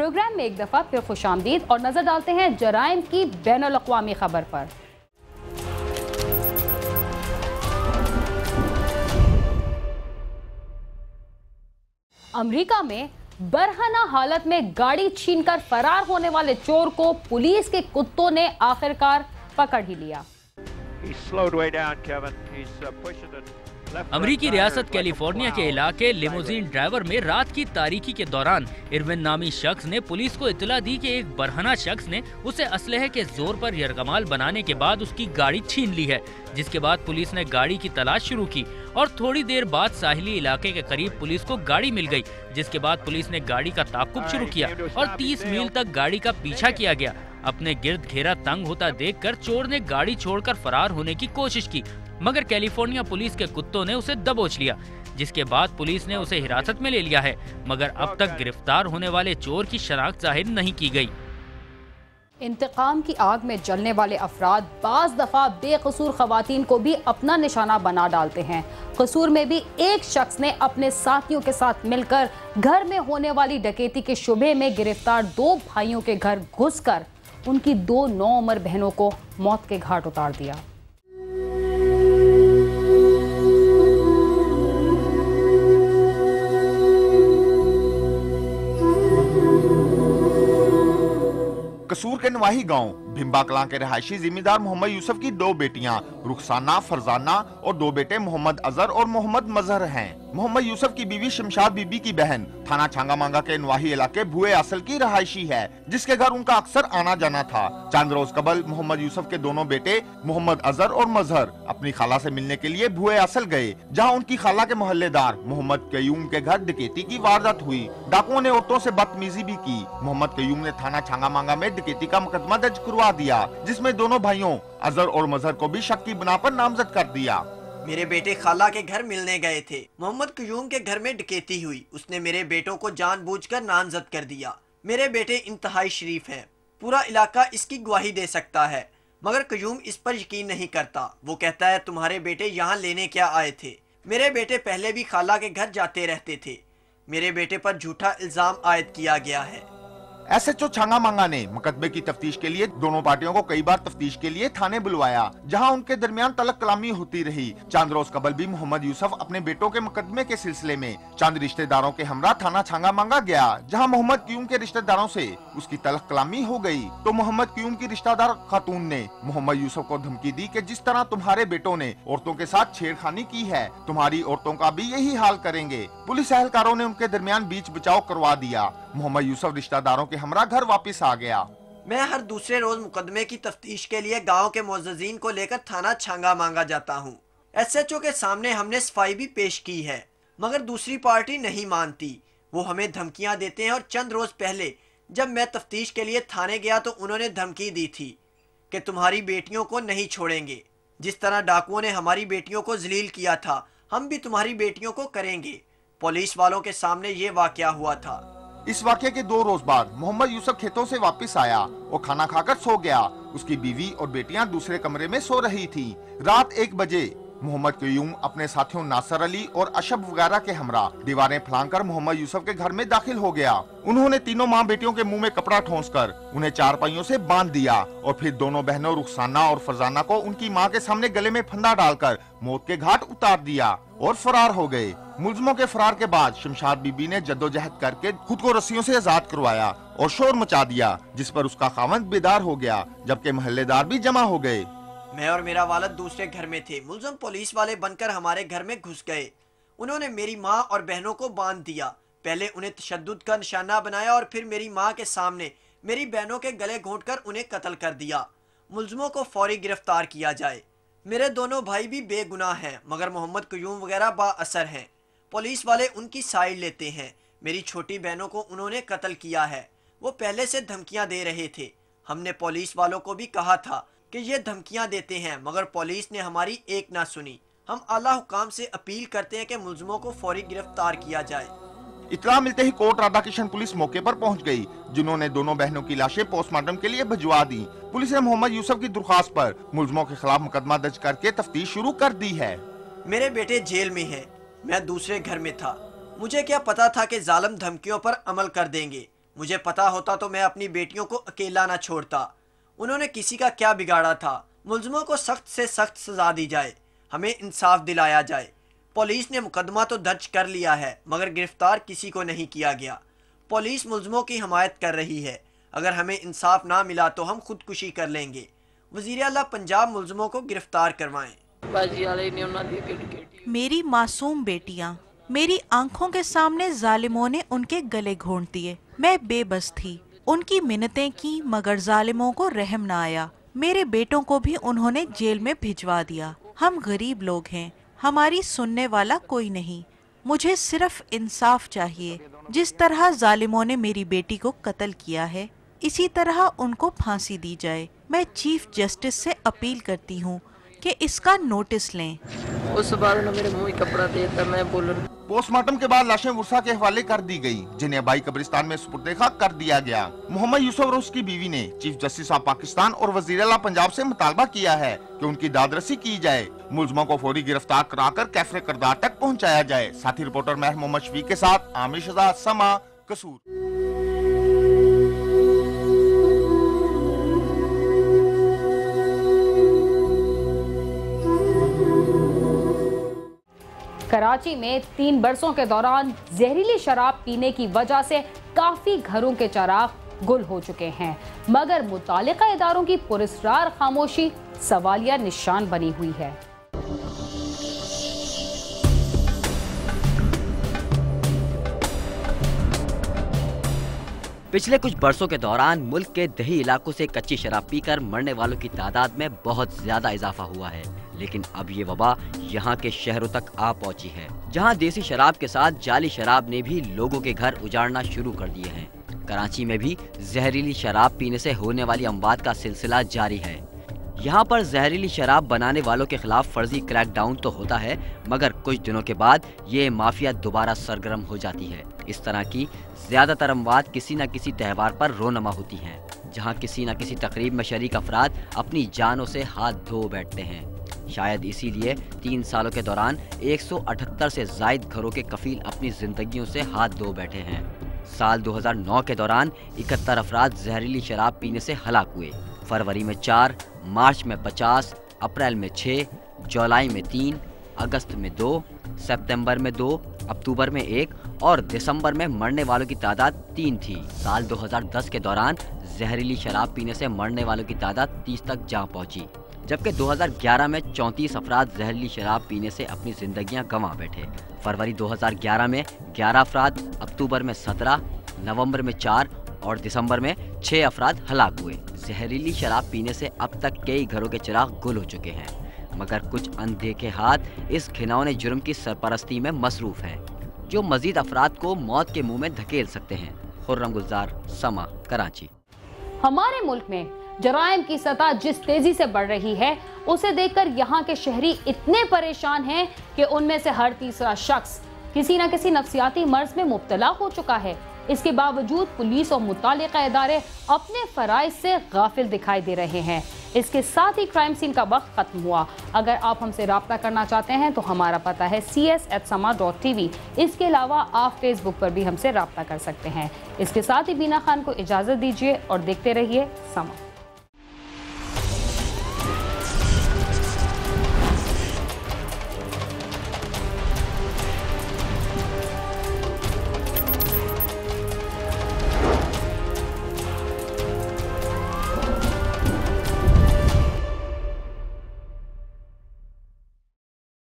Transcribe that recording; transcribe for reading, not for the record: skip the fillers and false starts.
Programme में एक दफा फिर खुशामदीद और नजर डालते हैं जराइम की बैनुल अक़वामी खबर पर। अमेरिका में बरहना हालत में गाड़ी छीनकर फरार होने वाले चोर को पुलिस के कुत्तों ने आखिरकार पकड़ ही लिया। अमरीकी रियासत कैलिफोर्निया के इलाके लिमोजीन ड्राइवर में रात की तारीकी के दौरान इरविन नामी शख्स ने पुलिस को इतला दी कि एक बरहना शख्स ने उसे असलहे के जोर पर यरगमाल बनाने के बाद उसकी गाड़ी छीन ली है, जिसके बाद पुलिस ने गाड़ी की तलाश शुरू की और थोड़ी देर बाद साहिली इलाके के करीब पुलिस को गाड़ी मिल गई, जिसके बाद पुलिस ने गाड़ी का ताक़ुब शुरू किया और 30 मील तक गाड़ी का पीछा किया गया। अपने गिर्द घेरा तंग होता देखकर चोर ने गाड़ी छोड़कर फरार होने की कोशिश की, मगर कैलिफोर्निया पुलिस के कुत्तों ने उसे दबोच लिया, जिसके बाद पुलिस ने उसे हिरासत में ले लिया है, मगर अब तक गिरफ्तार होने वाले चोर की शनाख्त जाहिर नहीं की गई। इंतकाम की आग में जलने वाले अफराद बाज दफा बेकसूर खवातीन को भी अपना निशाना बना डालते हैं। कसूर में भी एक शख्स ने अपने साथियों के साथ मिलकर घर में होने वाली डकैती के शुबे में गिरफ्तार 2 भाइयों के घर घुसकर उनकी 2 नौउम्र बहनों को मौत के घाट उतार दिया। कसूर के नवाही गांव भिम्बा कलां के रहायशी जिम्मेदार मोहम्मद यूसुफ की 2 बेटियां रुखसाना, फरजाना और 2 बेटे मोहम्मद अजहर और मोहम्मद मजहर हैं। मोहम्मद यूसुफ की बीवी शमशाद बीबी की बहन थाना छांगा मांगा के नवाही इलाके भुए असल की रहायशी है, जिसके घर उनका अक्सर आना जाना था। चंद रोज कबल मोहम्मद यूसुफ के दोनों बेटे मोहम्मद अजहर और मजहर अपनी खाला से मिलने के लिए भुए असल गए, जहाँ उनकी खाला के मोहल्लेदार मोहम्मद कयूम के घर डकैती की वारदात हुई। डाकुओं ने औरतों से बदतमीजी भी की। मोहम्मद कयूम ने थाना छांगा मांगा में डकैती का मुकदमा दर्ज करवा दिया, जिसमें दोनों भाइयों अजहर और मजहर को भी शक की बिना पर नामजद कर दिया। मेरे बेटे खाला के घर मिलने गए थे। मोहम्मद कयूम के घर में डकैती हुई। उसने मेरे बेटों को जानबूझकर नामजद कर दिया। मेरे बेटे इंतहाई शरीफ हैं। पूरा इलाका इसकी गवाही दे सकता है, मगर कयूम इस पर यकीन नहीं करता। वो कहता है तुम्हारे बेटे यहाँ लेने क्या आए थे। मेरे बेटे पहले भी खाला के घर जाते रहते थे। मेरे बेटे पर झूठा इल्जाम आयद किया गया है। SHO छांगा मांगा ने मुकदमे की तफ्तीश के लिए दोनों पार्टियों को कई बार तफ्तीश के लिए थाने बुलवाया, जहां उनके दरमियान तलक कलामी होती रही। चंद रोज कबल भी मोहम्मद यूसुफ अपने बेटों के मुकदमे के सिलसिले में चंद रिश्तेदारों के हमरा थाना छांगा मांगा गया, जहां मोहम्मद क्यूम के रिश्तेदारों से उसकी तलक कलामी हो गई। तो मोहम्मद क्यूम की रिश्तेदार खातून ने मोहम्मद यूसुफ को धमकी दी कि जिस तरह तुम्हारे बेटों ने औरतों के साथ छेड़खानी की है, तुम्हारी औरतों का भी यही हाल करेंगे। पुलिस एहलकारों ने उनके दरमियान बीच बचाव करवा दिया। मोहम्मद यूसुफ रिश्तेदारों के हमरा घर वापस आ गया। मैं हर दूसरे रोज मुकदमे की तफ्तीश के लिए गांव के मुअज़्ज़िज़ीन को लेकर थाना छांगा मांगा जाता हूं। SHO के सामने हमने सफाई भी पेश की है, मगर दूसरी पार्टी नहीं मानती। वो हमें धमकियां देते हैं और चंद रोज पहले जब मैं तफ्तीश के लिए थाने गया तो उन्होंने धमकी दी थी कि तुम्हारी बेटियों को नहीं छोड़ेंगे। जिस तरह डाकुओं ने हमारी बेटियों को जलील किया था, हम भी तुम्हारी बेटियों को करेंगे। पुलिस वालों के सामने ये वाकया हुआ था। इस वाक़े के 2 रोज बाद मोहम्मद यूसुफ खेतों से वापस आया और खाना खाकर सो गया। उसकी बीवी और बेटियां दूसरे कमरे में सो रही थी। रात 1 बजे मोहम्मद कयूम अपने साथियों नासर अली और अशब वगैरह के हमरा दीवारें फलांकर मोहम्मद यूसुफ के घर में दाखिल हो गया। उन्होंने तीनों माँ बेटियों के मुंह में कपड़ा ठोंसकर उन्हें 4 पहियों से बांध दिया और फिर दोनों बहनों रुखसाना और फरजाना को उनकी माँ के सामने गले में फंदा डालकर मौत के घाट उतार दिया और फरार हो गए। मुलजमों के फरार के बाद शमशाद बीबी ने जद्दोजहद करके खुद को रस्सियों से आजाद करवाया और शोर मचा दिया, जिस पर उसका खावंद बेदार हो गया, जबकि मोहल्लेदार भी जमा हो गए। मैं और मेरा वालिद दूसरे घर में थे। मुलजम पुलिस वाले बनकर हमारे घर में घुस गए। उन्होंने मेरी माँ और बहनों को बांध दिया। पहले उन्हें तशद्दुद का निशाना बनाया और फिर मेरी माँ के सामने मेरी बहनों के गले घोंटकर उन्हें कत्ल कर दिया। मुलजमों को फौरी गिरफ्तार किया जाए। मेरे दोनों भाई भी बेगुनाह हैं, मगर मोहम्मद कयूम वगैरह बाअसर हैं। पुलिस वाले उनकी साइड लेते हैं। मेरी छोटी बहनों को उन्होंने कत्ल किया है। वो पहले से धमकियां दे रहे थे। हमने पुलिस वालों को भी कहा था कि ये धमकियां देते हैं, मगर पुलिस ने हमारी एक ना सुनी। हम आला हुकाम से अपील करते हैं कि मुलजमों को फौरी गिरफ्तार किया जाए। इत्तला मिलते ही कोट राधा किशन पुलिस मौके पर पहुंच गई, जिन्होंने दोनों बहनों की लाशें पोस्टमार्टम के लिए भिजवा दी। पुलिस ने मोहम्मद यूसुफ की दरख्वास्त पर मुलजमों के खिलाफ मुकदमा दर्ज करके तफ्तीश शुरू कर दी है। मेरे बेटे जेल में हैं। मैं दूसरे घर में था। मुझे क्या पता था कि जालिम धमकियों पर अमल कर देंगे। मुझे पता होता तो मैं अपनी बेटियों को अकेला ना छोड़ता। उन्होंने किसी का क्या बिगाड़ा था। मुल्ज़िमों को सख्त से सख्त सजा दी जाए, हमें इंसाफ दिलाया जाए। पुलिस ने मुकदमा तो दर्ज कर लिया है मगर गिरफ्तार किसी को नहीं किया गया। पुलिस मुल्ज़िमों की हिमायत कर रही है। अगर हमें इंसाफ ना मिला तो हम खुदकुशी कर लेंगे। वज़ीर आला पंजाब मुल्ज़िमों को गिरफ्तार करवाएं। मेरी मासूम बेटियां, मेरी आंखों के सामने जालिमों ने उनके गले घोंट दिए। मैं बेबस थी, उनकी मिन्नतें की मगर जालिमों को रहम ना आया। मेरे बेटों को भी उन्होंने जेल में भिजवा दिया। हम गरीब लोग हैं, हमारी सुनने वाला कोई नहीं। मुझे सिर्फ इंसाफ चाहिए। जिस तरह जालिमों ने मेरी बेटी को कत्ल किया है इसी तरह उनको फांसी दी जाए। मैं चीफ जस्टिस से अपील करती हूँ कि इसका नोटिस लें। उस बाद न मेरे मुंह कपड़ा देता, मैं बोल। पोस्टमार्टम के बाद लाशें वर्षा के हवाले कर दी गई, जिन्हें अबाई कब्रिस्तान में सुपुर्द खाक कर दिया गया। मोहम्मद यूसुफ और उसकी बीवी ने चीफ जस्टिस ऑफ पाकिस्तान और वजीर आला पंजाब से मुतालबा किया है कि उनकी दादरसी की जाए, मुल्ज़िमों को फौरी गिरफ्तार कराकर कैफरे किरदार तक पहुँचाया जाए। साथी रिपोर्टर महर मोहम्मद शफीक के साथ आमिर शहजाद, समा, कसूर। कराची में 3 बरसों के दौरान जहरीली शराब पीने की वजह से काफी घरों के चिराग गुल हो चुके हैं, मगर मुतालिका इदारों की पुरस्कार खामोशी सवालिया निशान बनी हुई है। पिछले कुछ बरसों के दौरान मुल्क के दही इलाकों से कच्ची शराब पीकर मरने वालों की तादाद में बहुत ज्यादा इजाफा हुआ है। लेकिन अब ये वबा यहाँ के शहरों तक आ पहुँची है, जहाँ देसी शराब के साथ जाली शराब ने भी लोगों के घर उजाड़ना शुरू कर दिए हैं। कराची में भी जहरीली शराब पीने से होने वाली अमवात का सिलसिला जारी है। यहाँ पर जहरीली शराब बनाने वालों के खिलाफ फर्जी क्रैकडाउन तो होता है, मगर कुछ दिनों के बाद ये माफिया दोबारा सरगर्म हो जाती है। इस तरह की ज्यादातर अमवात किसी न किसी त्यौहार पर रोनमा होती हैं, जहाँ किसी न किसी तकरीब में शरीक अफराद अपनी जानों से हाथ धो बैठते हैं। शायद इसीलिए 3 सालों के दौरान 178 से जायद घरों के कफील अपनी जिंदगियों से हाथ धो बैठे हैं। साल 2009 के दौरान 71 अफराद जहरीली शराब पीने से हलाक हुए। फरवरी में 4, मार्च में 50, अप्रैल में 6, जुलाई में 3, अगस्त में 2, सितंबर में 2, अक्टूबर में 1 और दिसंबर में मरने वालों की तादाद 3 थी। साल 2010 के दौरान जहरीली शराब पीने से मरने वालों की तादाद 30 तक जा पहुंची, जबकि 2011 में 34 अफराद जहरीली शराब पीने से अपनी जिंदगियां गंवा बैठे। फरवरी 2011 में 11 अफराद, अक्टूबर में 17, नवंबर में 4 और दिसंबर में 6 अफराद हलाक हुए। जहरीली शराब पीने से अब तक कई घरों के चिराग गुल हो चुके हैं, मगर कुछ अनदेखे हाथ इस घिनौने जुर्म की सरपरस्ती में मसरूफ हैं, जो मजीद अफराद को मौत के मुंह में धकेल सकते हैं। खुर्रम गुलजार, समा, कराची। हमारे मुल्क में जराइम की सतह जिस तेजी से बढ़ रही है, उसे देखकर यहाँ के शहरी इतने परेशान हैं कि उनमें से हर तीसरा शख्स किसी न किसी नफ्सियाती मर्ज में मुब्तला हो चुका है। इसके बावजूद पुलिस और मुतालिका इदारे अपने फराइज से गाफिल दिखाई दे रहे हैं। इसके साथ ही क्राइम सीन का वक्त खत्म हुआ। अगर आप हमसे राब्ता करना चाहते हैं तो हमारा पता है cs@sama.tv। इसके अलावा आप फेसबुक पर भी हमसे राब्ता कर सकते हैं। इसके साथ ही बीना खान को इजाज़त दीजिए और देखते रहिए समा।